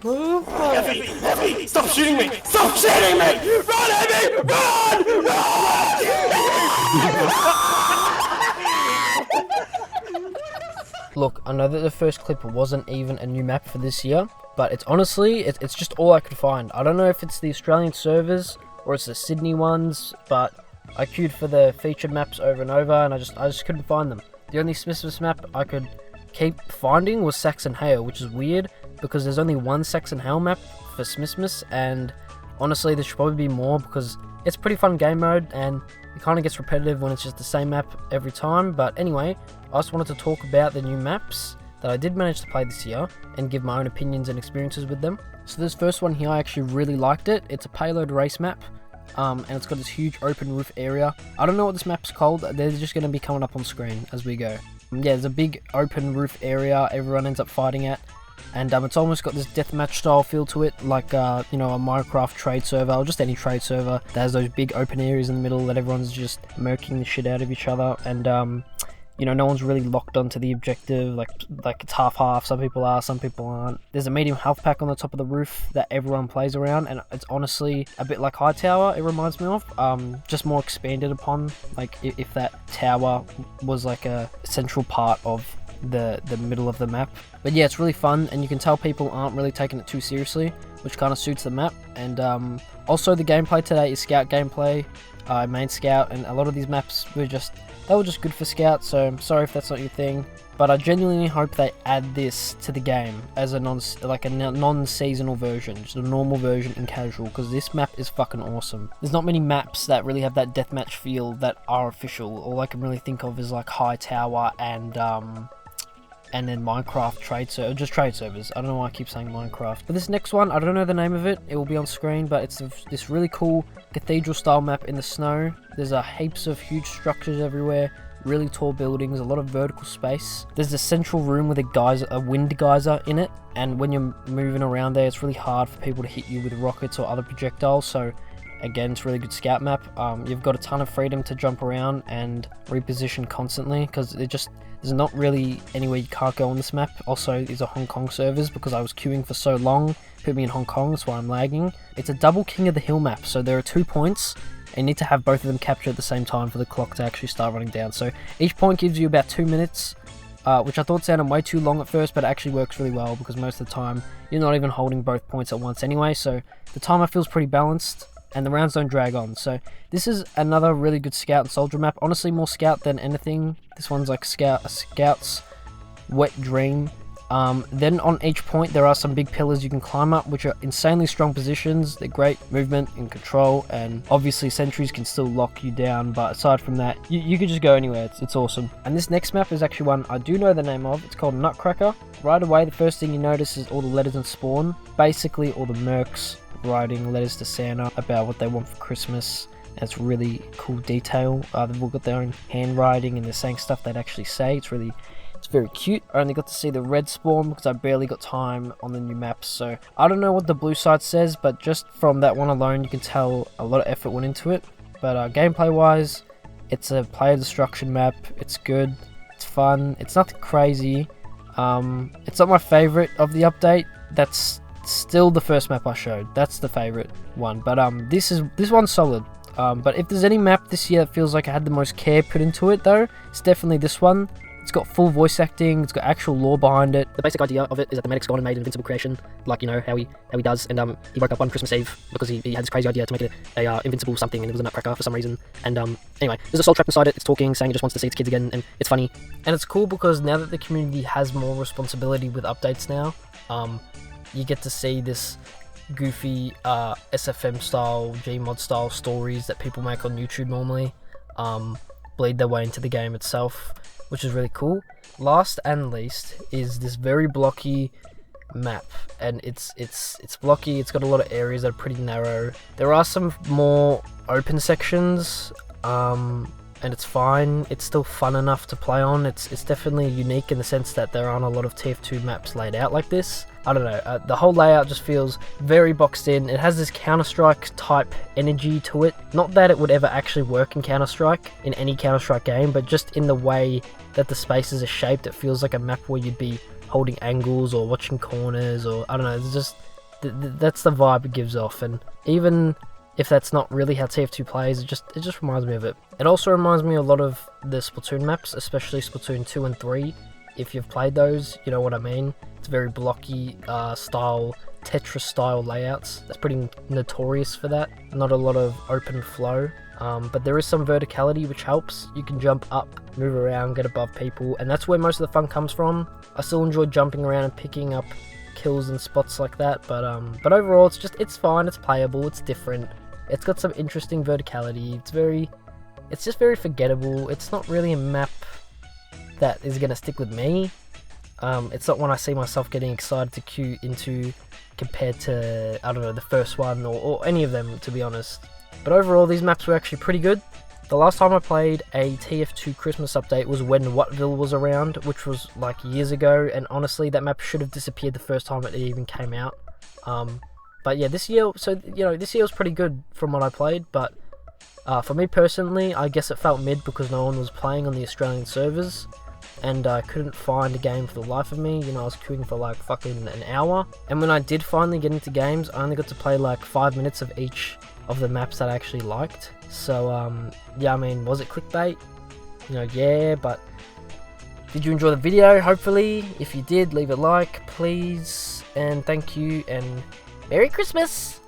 Effie, stop shooting me! Stop shooting me! Run, Effie! Run! Look, I know that the first clip wasn't even a new map for this year, but it's honestly, it's just all I could find. I don't know if it's the Australian servers or it's the Sydney ones, but I queued for the featured maps over and over, and I just couldn't find them. The only Smissmas map I could keep finding was Saxon Hale, which is weird because there's only one Saxon Hale map for Smissmas, and honestly there should probably be more because it's a pretty fun game mode and it kind of gets repetitive when it's just the same map every time. But anyway, I just wanted to talk about the new maps that I did manage to play this year and give my own opinions and experiences with them. So this first one here, I actually really liked it. It's a Payload race map. And it's got this huge open roof area. I don't know what this map's called. They're just going to be coming up on screen as we go. Yeah, there's a big open roof area everyone ends up fighting at, and it's almost got this deathmatch style feel to it, like you know, a Minecraft trade server or just any trade server that has those big open areas in the middle that everyone's just murking the shit out of each other, and you know, no one's really locked onto the objective, like it's half-half. Some people are, some people aren't. There's a medium health pack on the top of the roof that everyone plays around, and it's honestly a bit like Hightower, it reminds me of, just more expanded upon, like if that tower was like a central part of the middle of the map. But yeah, it's really fun, and you can tell people aren't really taking it too seriously, which kind of suits the map. And also the gameplay today is scout gameplay, main scout, and a lot of these maps were just good for Scout, so I'm sorry if that's not your thing, but I genuinely hope they add this to the game as a non-seasonal version, just a normal version in casual, because this map is fucking awesome. There's not many maps that really have that deathmatch feel that are official. All I can really think of is like Hightower and then Minecraft trade servers. I don't know why I keep saying Minecraft. But this next one, I don't know the name of it. It will be on screen, but it's this really cool Cathedral style map in the snow. There's heaps of huge structures everywhere, really tall buildings, a lot of vertical space. There's a central room with a wind geyser in it, and when you're moving around there, it's really hard for people to hit you with rockets or other projectiles. So again, it's a really good scout map. You've got a ton of freedom to jump around and reposition constantly, because there's not really anywhere you can't go on this map. Also, these are Hong Kong servers because I was queuing for so long. Put me in Hong Kong, that's why I'm lagging. It's a double King of the Hill map, so there are 2 points, and you need to have both of them captured at the same time for the clock to actually start running down. So each point gives you about 2 minutes, which I thought sounded way too long at first, but it actually works really well because most of the time you're not even holding both points at once anyway, so the timer feels pretty balanced and the rounds don't drag on. So this is another really good scout and soldier map. Honestly, more scout than anything. This one's like a scout's wet dream. Then on each point there are some big pillars you can climb up, which are insanely strong positions. They're great movement and control, and obviously sentries can still lock you down, but aside from that, you could just go anywhere. It's awesome. And this next map is actually one I do know the name of. It's called Nutcracker. Right away, the first thing you notice is all the letters in spawn. Basically all the mercs writing letters to Santa about what they want for Christmas. And it's really cool detail. They've all got their own handwriting and they're saying stuff they'd actually say. It's very cute. I only got to see the red spawn because I barely got time on the new maps, so I don't know what the blue side says, but just from that one alone you can tell a lot of effort went into it. But gameplay wise, it's a player destruction map. It's good, it's fun, it's nothing crazy. It's not my favorite of the update. That's still the first map I showed. That's the favorite one, but this one's solid. But if there's any map this year that feels like I had the most care put into it though, it's definitely this one. It's got full voice acting, it's got actual lore behind it. The basic idea of it is that the medic's gone and made an invincible creation, like, you know, how he does, and he woke up on Christmas Eve because he had this crazy idea to make it a invincible something, and it was a Nutcracker for some reason. And anyway, there's a soul trapped inside it, it's talking, saying it just wants to see its kids again, and it's funny. And it's cool because now that the community has more responsibility with updates now, you get to see this goofy SFM style, Gmod style stories that people make on YouTube normally bleed their way into the game itself, which is really cool. Last and least is this very blocky map, and it's blocky. It's got a lot of areas that are pretty narrow. There are some more open sections, and it's fine. It's still fun enough to play on. It's definitely unique in the sense that there aren't a lot of TF2 maps laid out like this. I don't know, the whole layout just feels very boxed in. It has this Counter-Strike type energy to it. Not that it would ever actually work in Counter-Strike, in any Counter-Strike game, but just in the way that the spaces are shaped, it feels like a map where you'd be holding angles or watching corners, or I don't know, that's the vibe it gives off, and even if that's not really how TF2 plays, it just reminds me of it. It also reminds me a lot of the Splatoon maps, especially Splatoon 2 and 3. If you've played those, you know what I mean. It's very blocky style, Tetris style layouts. That's pretty notorious for that. Not a lot of open flow, but there is some verticality which helps. You can jump up, move around, get above people, and that's where most of the fun comes from. I still enjoy jumping around and picking up kills and spots like that, but overall it's fine, it's playable, it's different. It's got some interesting verticality. It's just very forgettable. It's not really a map that is gonna stick with me. It's not one I see myself getting excited to queue into compared to, I don't know, the first one or any of them, to be honest. But overall, these maps were actually pretty good. The last time I played a TF2 Christmas update was when Whatville was around, which was like years ago, and honestly that map should have disappeared the first time it even came out. But yeah, this year, so you know, this year was pretty good from what I played, but for me personally, I guess it felt mid because no one was playing on the Australian servers, and I couldn't find a game for the life of me. You know, I was queuing for like fucking an hour, and when I did finally get into games, I only got to play like 5 minutes of each of the maps that I actually liked. So yeah, I mean, was it clickbait? You know, yeah, but did you enjoy the video? Hopefully. If you did, leave a like, please, and thank you, and Merry Christmas!